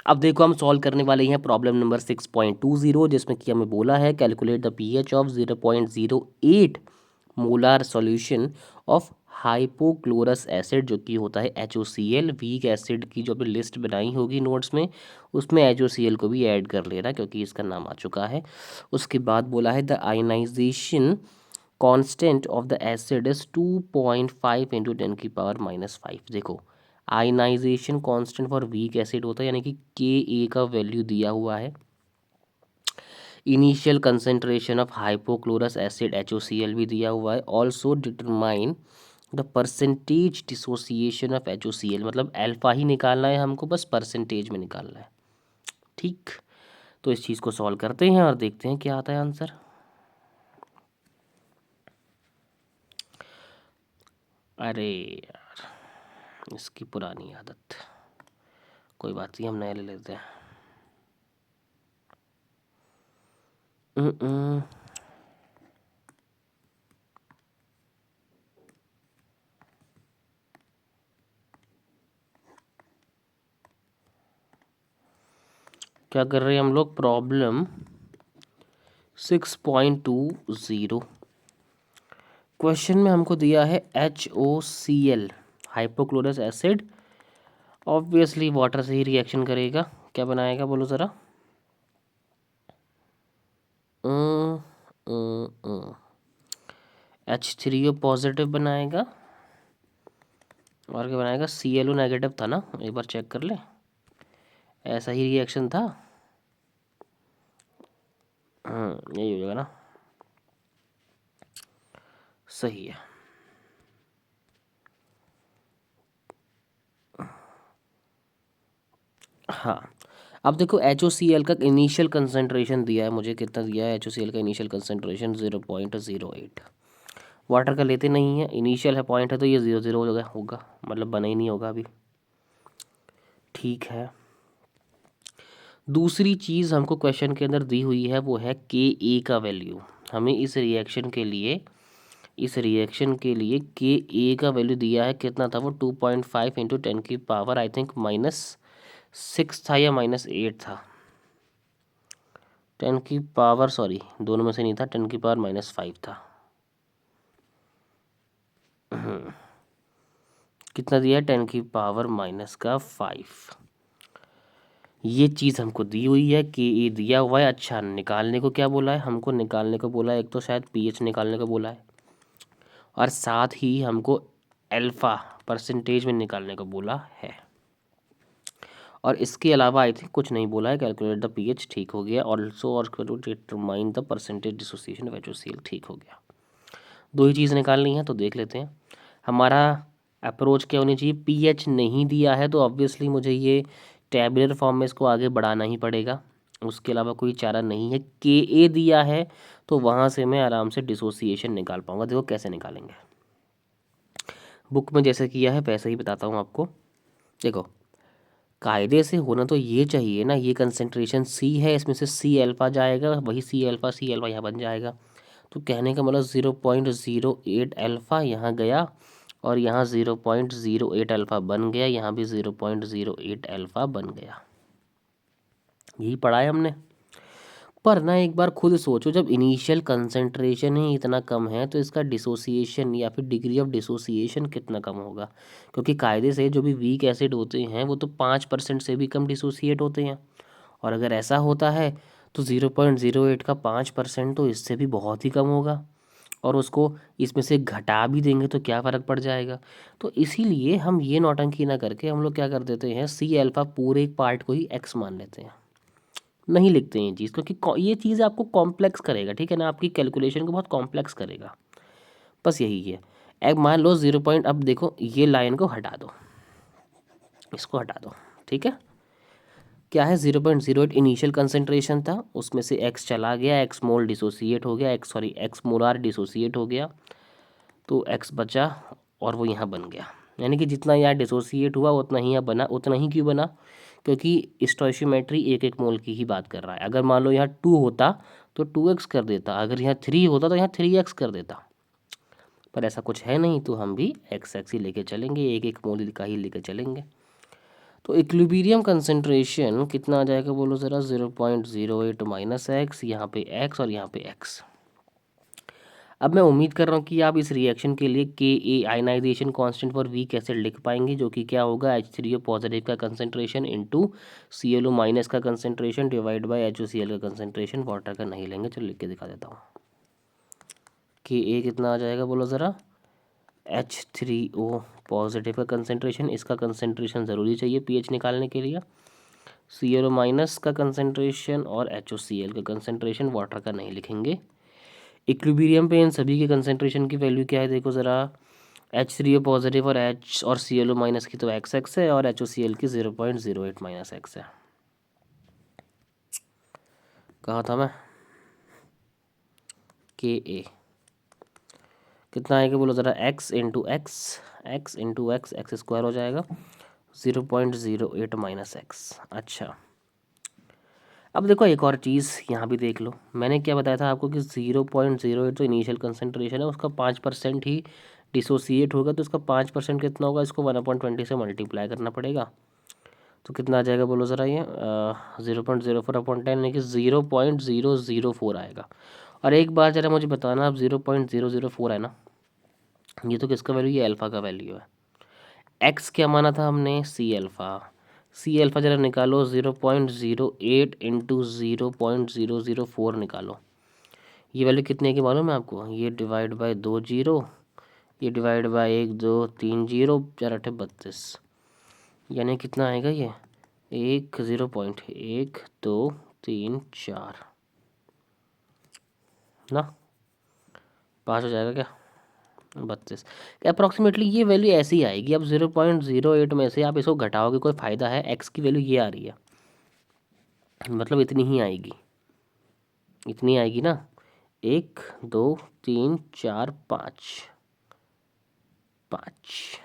अब देखो हम सॉल्व करने वाले हैं प्रॉब्लम नंबर 6.20, जिसमें कि हमें बोला है calculate the pH of 0.08 molar solution of hypochlorous acid, जो कि होता है HOCl। वीक एसिड की जो भी लिस्ट बनाई होगी नोट्स में, उसमें HOCl को भी ऐड कर लेना क्योंकि इसका नाम आ चुका है। उसके बाद बोला है the ionisation constant of the acid is 2.5 into 10⁻⁻5। देखो ionisation constant for weak acid होता है, यानी कि Ka का वैल्यू दिया हुआ है। Initial concentration of hypochlorous acid HOCl भी दिया हुआ है। Also determine the percentage dissociation of HOCl, मतलब अल्फा ही निकालना है हमको, बस परसेंटेज में निकालना है। ठीक, तो इस चीज़ को सॉल्व करते हैं और देखते हैं क्या आता है आंसर। अरे यार, इसकी पुरानी आदत, कोई बात नहीं, हम नया ले लेते हैं। क्या कर रहे हैं हम लोग, प्रॉब्लम 6.20। क्वेश्चन में हमको दिया है HOCl hypochlorous acid, obviously water से ही रिएक्शन करेगा। क्या बनाएगा बोलो ज़रा। H3O पॉजिटिव बनाएगा, और क्या बनाएगा, ClO नेगेटिव था ना, एक बार चेक कर ले, ऐसा ही रिएक्शन था। यही हो जाएगा ना, सही है। हाँ, अब देखो HOCl का इनिशियल कंसंट्रेशन दिया है मुझे, कितना दिया है HOCl का इनिशियल कंसंट्रेशन 0.08। वाटर का लेते नहीं है, इनिशियल है पॉइंट है, तो ये 0 हो गया होगा, मतलब बना ही नहीं होगा अभी। ठीक है, दूसरी चीज़ हमको क्वेश्चन के अंदर दी हुई है वो है Ka का वैल्यू। हमें इस रिएक्शन के लिए Ka का वैल्यू दिया है, कितना था वो, 2.5 इंटू 10⁻, आई थिंक -6 था या -8 था, 10⁻, सॉरी दोनों में से नहीं था, 10⁻⁻5 था। कितना दिया है, 10⁻⁻5। ये चीज़ हमको दी हुई है कि ये दिया हुआ है। अच्छा, निकालने को क्या बोला है हमको, निकालने को बोला है एक तो शायद पीएच निकालने को बोला है, और साथ ही हमको अल्फ़ा परसेंटेज में निकालने को बोला है, और इसके अलावा आई थिंक कुछ नहीं बोला है। कैलकुलेट द पीएच ठीक हो गया, ऑल्सो और determine the percentage dissociation of HOCl ठीक हो गया। दो ही चीज़ निकालनी है, तो देख लेते हैं हमारा अप्रोच क्या होनी चाहिए। पीएच नहीं दिया है तो ऑब्वियसली मुझे ये टैबुलर फॉर्म में इसको आगे बढ़ाना ही पड़ेगा, उसके अलावा कोई चारा नहीं है। Ka दिया है तो वहाँ से मैं आराम से डिसोसिएशन निकाल पाऊंगा। देखो कैसे निकालेंगे, बुक में जैसे किया है वैसे ही बताता हूँ आपको। देखो कायदे से होना तो ये चाहिए ना, ये कंसेंट्रेशन C है, इसमें से C अल्फ़ा जाएगा, वही C अल्फ़ा यहाँ बन जाएगा। तो कहने का मतलब 0.08 अल्फ़ा यहाँ गया, और यहाँ 0.08 अल्फ़ा बन गया, यहाँ भी 0.08 अल्फ़ा बन गया। यही पढ़ा है हमने। पर ना एक बार खुद सोचो, जब इनिशियल कंसंट्रेशन ही इतना कम है तो इसका डिसोसिएशन या फिर डिग्री ऑफ डिसोसिएशन कितना कम होगा, क्योंकि कायदे से जो भी वीक एसिड होते हैं वो तो 5% से भी कम डिसोसिएट होते हैं, और अगर ऐसा होता है तो 0.08 का 5% तो इससे भी बहुत ही कम होगा, और उसको इसमें से घटा भी देंगे तो क्या फ़र्क पड़ जाएगा। तो इसीलिए हम ये नौटंकी ना करके हम लोग क्या कर देते हैं, C अल्फ़ा पूरे एक पार्ट को ही X मान लेते हैं, नहीं लिखते हैं ये चीज़, क्योंकि ये चीज़ आपको कॉम्प्लेक्स करेगा, ठीक है ना, आपकी कैलकुलेशन को बहुत कॉम्प्लेक्स करेगा। बस यही है। अब मान लो 0 पॉइंट, अब देखो ये लाइन को हटा दो, इसको हटा दो, ठीक है। क्या है, 0.08 इनिशियल कंसेंट्रेशन था, उसमें से X चला गया, X मोल डिसोसिएट हो गया, X मोलार डिसोसिएट हो गया, तो X बचा और वो यहाँ बन गया। यानी कि जितना यहाँ डिसोसिएट हुआ उतना ही यहाँ बना। उतना ही क्यों बना, क्योंकि स्टोइशियोमेट्री एक एक मोल की ही बात कर रहा है। अगर मान लो यहाँ 2 होता तो 2x कर देता, अगर यहाँ 3 होता तो यहाँ 3x कर देता, पर ऐसा कुछ है नहीं, तो हम भी x ही लेके चलेंगे, एक एक मोल का ही लेके चलेंगे। तो इक्विलिब्रियम कंसंट्रेशन कितना आ जाएगा बोलो ज़रा, 0.08 माइनस एक्स, यहाँ पे एक्स और यहाँ पे एक्स। अब मैं उम्मीद कर रहा हूँ कि आप इस रिएक्शन के लिए K A ionisation constant for weak acid लिख पाएंगे, जो कि क्या होगा, H3O पॉजिटिव का कंसंट्रेशन इंटू ClO माइनस का कंसंट्रेशन डिवाइड बाय HOCl का कंसंट्रेशन। वाटर का नहीं लेंगे, चलो लिख के दिखा देता हूँ। के ए कितना आ जाएगा बोलो ज़रा, H3O पॉजिटिव का कंसंट्रेशन, इसका कंसंट्रेशन ज़रूरी चाहिए pH निकालने के लिए, ClO माइनस का कंसंट्रेशन और HOCl का कंसंट्रेशन। वाटर का नहीं लिखेंगे। इक्विलिब्रियम पे इन सभी के कंसंट्रेशन की वैल्यू क्या है देखो ज़रा, H3O पॉजिटिव और H और ClO माइनस की तो XX है और HOCl की 0.08 माइनस एक्स है। कहा था मैं, के ए कितना आएगा बोलो ज़रा, x into x, x into x, x square हो जाएगा 0.08 माइनस एक्स। अच्छा, अब देखो एक और चीज़ यहाँ भी देख लो, मैंने क्या बताया था आपको कि 0.08 जो इनिशियल कंसंट्रेशन है उसका 5% ही डिसोसिएट होगा, तो इसका 5% कितना होगा, इसको 1/20 से मल्टीप्लाई करना पड़ेगा। तो कितना आ जाएगा बोलो ज़रा, ये 0.04/10 यानी कि 0.004 आएगा। और एक बार ज़रा मुझे बताना, अब 0.004 है ना, ये तो किसका वैल्यू, ये अल्फ़ा का वैल्यू है। एक्स क्या माना था हमने, सी अल्फ़ा। सी अल्फ़ा ज़रा निकालो, 0.08 इंटू 0.004 निकालो। ये वैल्यू कितने की मालूम है आपको, ये डिवाइड बाय 2 जीरो, ये डिवाइड बाय 1 2 3 जीरो, 4×8 = 32, यानी कितना आएगा ये, 0.1234 ना, 5 हो जाएगा क्या, 32। अप्रॉक्सीमेटली ये वैल्यू ऐसी ही आएगी। अब 0.08 में से आप इसको घटाओगे, कोई फ़ायदा है, एक्स की वैल्यू ये आ रही है, मतलब इतनी ही आएगी, इतनी आएगी ना, 1 2 3 4 5 5,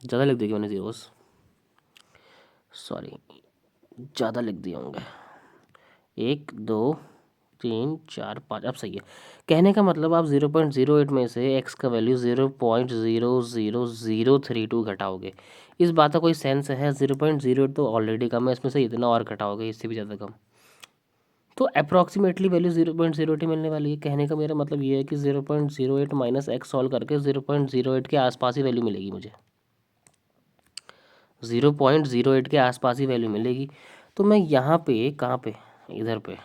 ज़्यादा लिख देगी मैंने जीरोस, सॉरी ज़्यादा लिख दिए होंगे, 1 2 3 4 5, अब सही है। कहने का मतलब आप 0.08 में से एक्स का वैल्यू 0.00032 घटाओगे, इस बात का कोई सेंस है, 0.08 तो ऑलरेडी कम है, इसमें से इतना और घटाओगे, इससे भी ज़्यादा कम, तो अप्रॉक्सीमेटली वैल्यू 0.08 ही मिलने वाली है। कहने का मेरा मतलब ये है कि 0.08 माइनस एक्स सॉल्व करके 0.08 के आसपास ही वैल्यू मिलेगी मुझे, 0.08 के आसपास ही वैल्यू मिलेगी। तो मैं यहाँ पे, कहाँ पे, इधर पे,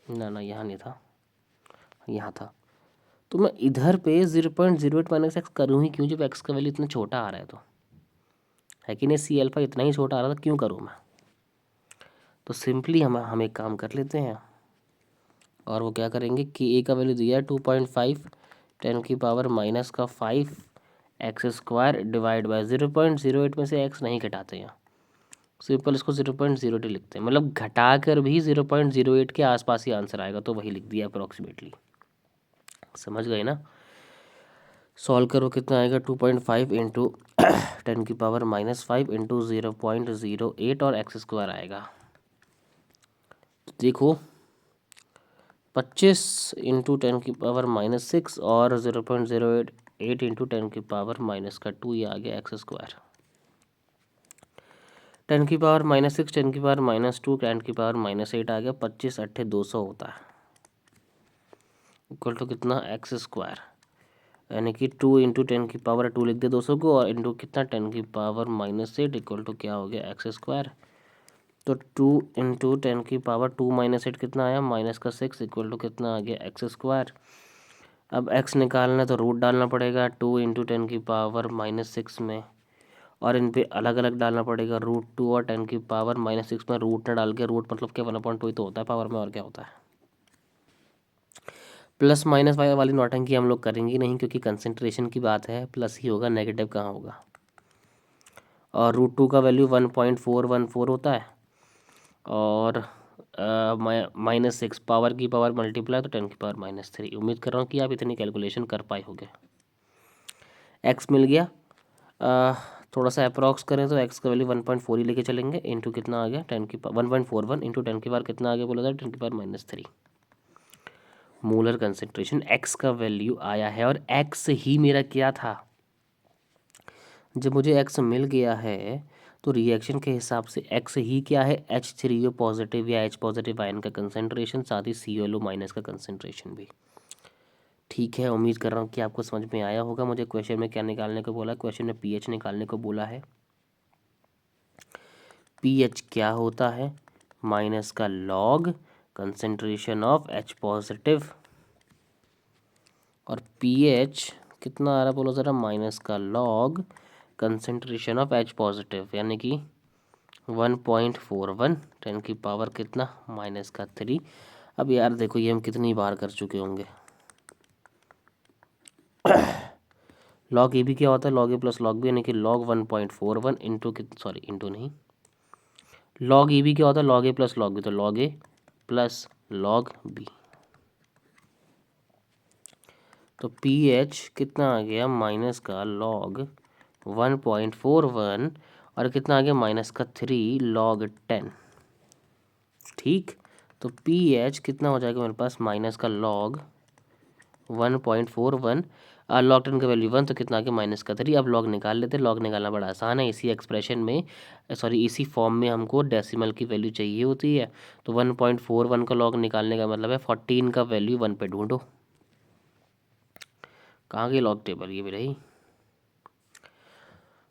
ना यहाँ नहीं था, यहाँ था, तो मैं इधर पे 0.08 माइनस एक्स करूँ ही क्यों, जब एक्स का वैल्यू इतना छोटा आ रहा है, तो है कि नहीं, सी अल्फ़ा इतना ही छोटा आ रहा था, क्यों करूँ मैं। तो सिंपली हम एक काम कर लेते हैं, और वो क्या करेंगे कि ए का वैल्यू दिया है 2.5 10⁻⁻5 एक्स स्क्वायर डिवाइड बाय 0.08 में से एक्स नहीं घटाते हैं, सिंपल इसको 0.08 लिखते हैं, मतलब घटा कर भी 0.08 के आसपास ही आंसर आएगा, तो वही लिख दिया अप्रॉक्सीमेटली, समझ गए ना। सॉल्व करो, कितना आएगा, 2.5 इंटू 10⁻⁻5 इंटू 0.08 और एक्स स्क्वायर आएगा। देखो 25 इंटू 10⁻⁻6 और 0.08 इंटू 10⁻⁻2, ये आ गया एक्स स्क्वायर। 10⁻⁻6 10⁻⁻2 10⁻⁻8 आ गया, 25 8 200 होता है, इक्वल टू कितना, एक्स स्क्वायर, यानी कि 2 इंटू 10⁻2 लिख दे 200 को, और इंटू कितना 10⁻⁻8 इक्वल टू क्या हो गया, एक्स स्क्वायर। तो 2 इंटू 10⁻2 - 8 कितना आया, -6 इक्वल टू कितना आ गया, एक्स स्क्वायर। अब एक्स निकालना है तो रूट डालना पड़ेगा 2 इंटू 10⁻⁻6 में, और इन पे अलग अलग डालना पड़ेगा, √2 और 10⁻⁻6 में रूट ना डाल के, रूट मतलब क्या 1/2 ही तो होता है पावर में, और क्या होता है। प्लस माइनस वाली नौटंकी हम लोग करेंगे नहीं, क्योंकि कंसंट्रेशन की बात है, प्लस ही होगा, नेगेटिव कहाँ होगा। और √2 का वैल्यू 1.414 होता है, और -6 पावर की पावर मल्टीप्लाई तो 10⁻⁻3। उम्मीद कर रहा हूँ कि आप इतनी कैलकुलेशन कर पाए होंगे। एक्स मिल गया, थोड़ा सा अप्रॉक्स करें तो एक्स का वैल्यू 1.4 ही लेके चलेंगे, इंटू कितना आ गया 1.41 इंटू 10 की पावर कितना आ गया बोला था, 10⁻⁻3 मोलर कंसेंट्रेशन एक्स का वैल्यू आया है। और एक्स ही मेरा क्या था, जब मुझे एक्स मिल गया है तो रिएक्शन के हिसाब से एक्स ही क्या है, H3O पॉजिटिव या H पॉजिटिव आयन का कंसंट्रेशन, साथ ही COLO माइनस का कंसंट्रेशन भी। ठीक है, उम्मीद कर रहा हूँ कि आपको समझ में आया होगा। मुझे क्वेश्चन में क्या निकालने को बोला है, क्वेश्चन में pH निकालने को बोला है। pH क्या होता है, माइनस का log concentration of H positive, और pH कितना आ रहा बोलो ज़रा, माइनस का log concentration of H positive, यानी कि 1.41, 10 की पावर कितना, माइनस का 3। अब यार देखो ये हम कितनी बार कर चुके होंगे। लॉग ए भी क्या होता है, लॉग ए प्लस लॉग बी, यानी कि लॉग 1.41 इंटू सॉरी इंटू नहीं, लॉग ए भी क्या होता है, लॉग ए प्लस लॉग बी, तो लॉग ए प्लस लॉग बी। तो pH कितना आ गया, माइनस का लॉग 1.41 और कितना आ गया, माइनस का 3 लॉग 10। ठीक, तो pH कितना हो जाएगा मेरे पास, माइनस का लॉग 1.41 और लॉग 10 का वैल्यू 1, तो कितना आ गया, माइनस का 3। अब लॉग निकाल लेते हैं, लॉग निकालना बड़ा आसान है। इसी एक्सप्रेशन में सॉरी इसी फॉर्म में हमको डेसिमल की वैल्यू चाहिए होती है। तो 1.41 का लॉग निकालने का मतलब है 14 का वैल्यू 1 पे ढूंढो। कहाँ गई लॉग टेबल, ये भी रही।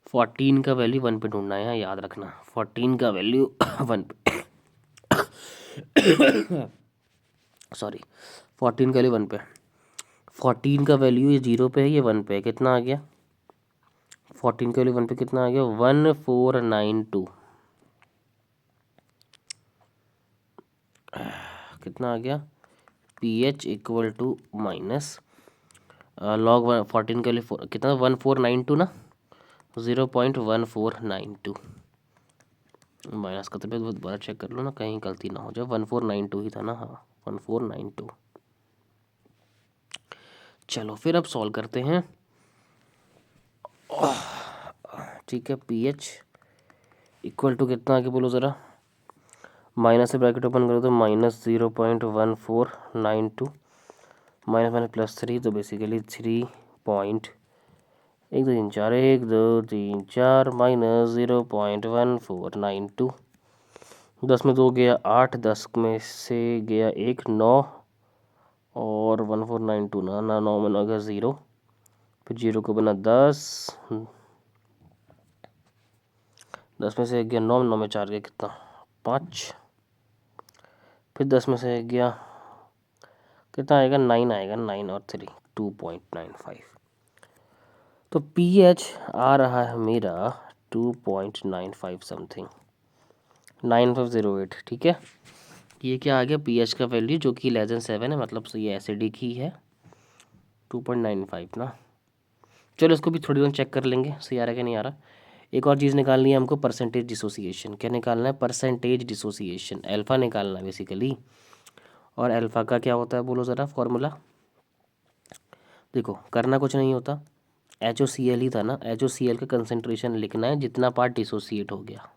14 का वैल्यू 1 पे ढूंढना है, याद रखना 14 का वैल्यू 1 पे सॉरी 14 का वैल्यू 1 पे, 14 का वैल्यू ये 0 पे है, ये 1 पे है, कितना आ गया, 14 का वैल्यू 1 पे कितना आ गया, 1492। कितना आ गया, pH equal to minus log 14 का वैल्यू कितना, 1492 ना, 0.1492 माइनस का, तबियत बहुत बार चेक कर लो ना, कहीं गलती ना हो जाए। 1492 ही था ना, हाँ 1492। चलो फिर अब सॉल्व करते हैं। ठीक है, pH इक्वल टू कितना आगे बोलो ज़रा, माइनस से ब्रैकेट ओपन करो तो माइनस 0.1492 माइनस माइनस प्लस 3, तो बेसिकली 1 2 3 4 माइनस 0.1492। 10 में 2 गया 8, 10 में से गया 1 9 और 1492 ना 9 में 9 गया 0, फिर 0 को बना 10, 10 में से गया 9, 9 में 4 गया कितना 5, फिर 10 में से गया कितना आएगा 9 आएगा, 9 और 3 2.95। तो pH आ रहा है मेरा 2.95 समथिंग, 9508। ठीक है, ये क्या आ गया, pH का वैल्यू जो कि लेस देन 7 है, मतलब ये एसिडिक ही है, 2.95 ना। चलो इसको भी थोड़ी देर चेक कर लेंगे सही आ रहा है कि नहीं आ रहा। एक और चीज़ निकालनी है हमको, परसेंटेज डिसोसिएशन। क्या निकालना है, परसेंटेज डिसोसिएशन, अल्फ़ा निकालना है बेसिकली। और अल्फ़ा का क्या होता है बोलो ज़रा फॉर्मूला। देखो करना कुछ नहीं होता, HOCl ही था ना, HOCl का कंसंट्रेशन लिखना है जितना पार्ट डिसोसिएट हो गया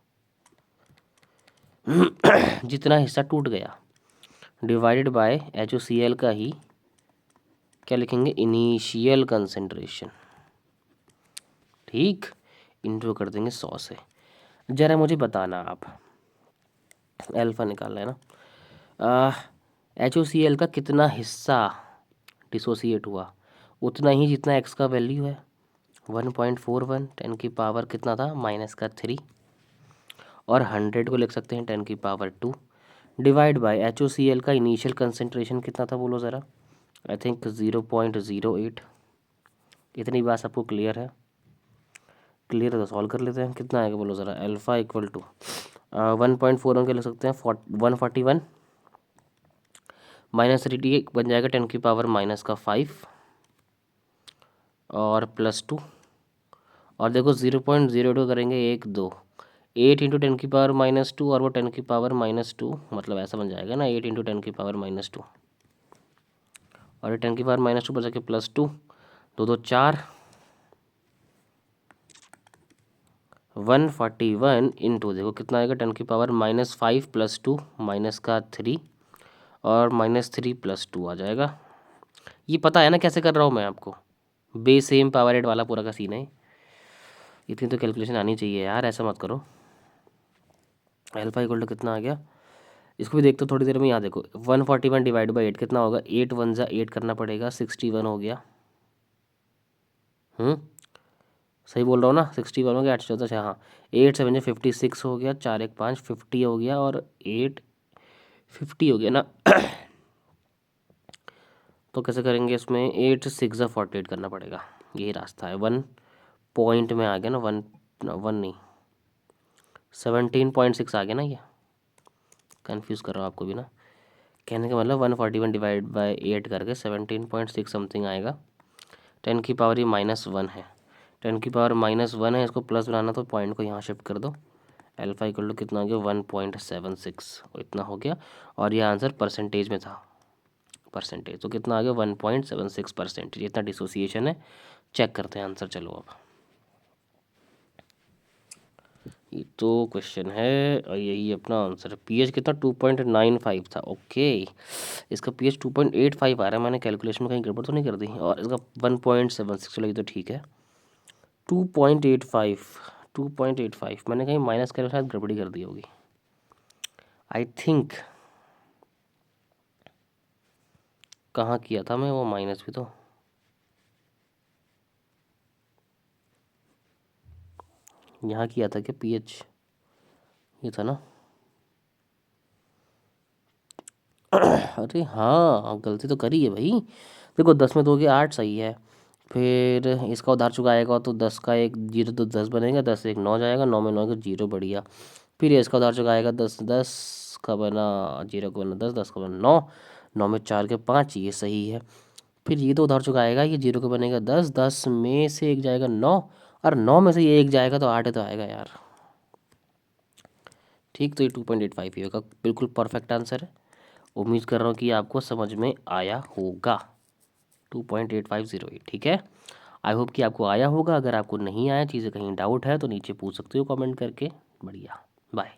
जितना हिस्सा टूट गया, डिवाइडेड बाय HOCl का ही क्या लिखेंगे, इनिशियल कंसंट्रेशन। ठीक, इंट्रो कर देंगे 100 से। ज़रा मुझे बताना आप, अल्फ़ा निकालना है ना, HOCl का कितना हिस्सा डिसोसिएट हुआ, उतना ही जितना एक्स का वैल्यू है 1.41, 10 की पावर कितना था, माइनस का 3, और 100 को लिख सकते हैं 10 की पावर 2, डिवाइड बाय HOCl का इनिशियल कंसंट्रेशन कितना था बोलो ज़रा, आई थिंक 0.08। इतनी बात सबको क्लियर है, क्लियर है तो सॉल्व कर लेते हैं। कितना आएगा बोलो ज़रा, अल्फ़ा इक्वल टू 1.41 के लिख सकते हैं 141 माइनस 3 बन जाएगा 10 की पावर माइनस का 5 और प्लस 2, और देखो 0.02 करेंगे 1 2, 8 इंटू 10 की पावर माइनस 2 और वो 10 की पावर माइनस 2, मतलब ऐसा बन जाएगा ना 8 इंटू 10 की पावर माइनस 2 और 10 की पावर माइनस 2 बचा के प्लस 2, 2 2 4, 141 इंटू देखो कितना आएगा 10 की पावर माइनस 5 प्लस 2 माइनस का 3 और माइनस 3 प्लस 2 आ जाएगा। ये पता है ना कैसे कर रहा हूँ मैं आपको, बेस सेम पावर एड वाला पूरा का सीन है। इतनी तो कैलकुलेशन आनी चाहिए यार, ऐसा मत करो। अल्फा इक्वल टू कितना आ गया, इसको भी देखते थोड़ी देर में। यहाँ देखो 141 डिवाइड बाई 8 कितना होगा, 8 1 जा 8 करना पड़ेगा, 61 हो गया। सही बोल रहा हूँ ना, 61 हो गया, 8 14 6, हाँ 8 7 जा 56 हो गया, 4 1 5 50 हो गया, और 8 50 हो गया ना। तो कैसे करेंगे इसमें, 8 6 जा 48 करना पड़ेगा, यही रास्ता है। 1 पॉइंट में आ गया ना, 1 नहीं 17.6 आ गया ना, ये कंफ्यूज कर रहा हूँ आपको भी ना। कहने का मतलब 141 डिवाइड बाई 8 करके 17.6 समथिंग आएगा। 10 की पावर ये -1 है, 10 की पावर -1 है, इसको प्लस बनाना तो पॉइंट को यहाँ शिफ्ट कर दो। अल्फा इक्वल टू कितना हो गया, 1.76 इतना हो गया। और ये आंसर परसेंटेज में था, परसेंटेज तो कितना आ गया, 1.76%। इतना डिसोसिएशन है। चेक करते हैं आंसर, चलो अब। ये तो क्वेश्चन है और यही अपना आंसर है। पीएच कितना, 2.95 था। ओके, इसका पीएच 2.85 आ रहा है। मैंने कैलकुलेशन में कहीं गड़बड़ तो नहीं कर दी, और इसका 1.76, चलो ये तो ठीक है। 2.85 2.85 मैंने कहीं माइनस करके शायद गड़बड़ी कर दी होगी, आई थिंक। कहाँ किया था मैं वो माइनस भी, तो यहाँ किया था क्या पीएच, ये था ना। अरे हाँ, गलती तो करी है भाई। देखो 10 में 2 के 8 सही है, फिर इसका उधार चुकाएगा तो 10 का एक जीरो तो 10 बनेगा, 10 एक 9 जाएगा, 9 में 9 का जीरो, बढ़िया। फिर ये इसका उधार चुकाएगा, 10 10 का बना, जीरो का बना 10, 10 का बना 9, 9 में 4 के 5, ये सही है। फिर ये तो उधार चुकाएगा, ये जीरो का बनेगा 10, 10 में से एक जाएगा 9, और 9 में से ये एक जाएगा तो 8 तो आएगा यार। ठीक, तो ये 2.85 ही होगा, बिल्कुल परफेक्ट आंसर है। उम्मीद कर रहा हूँ कि आपको समझ में आया होगा। 2.8508, ठीक है। आई होप कि आपको आया होगा। अगर आपको नहीं आया, चीज़ें कहीं डाउट है तो नीचे पूछ सकते हो कमेंट करके। बढ़िया, बाय।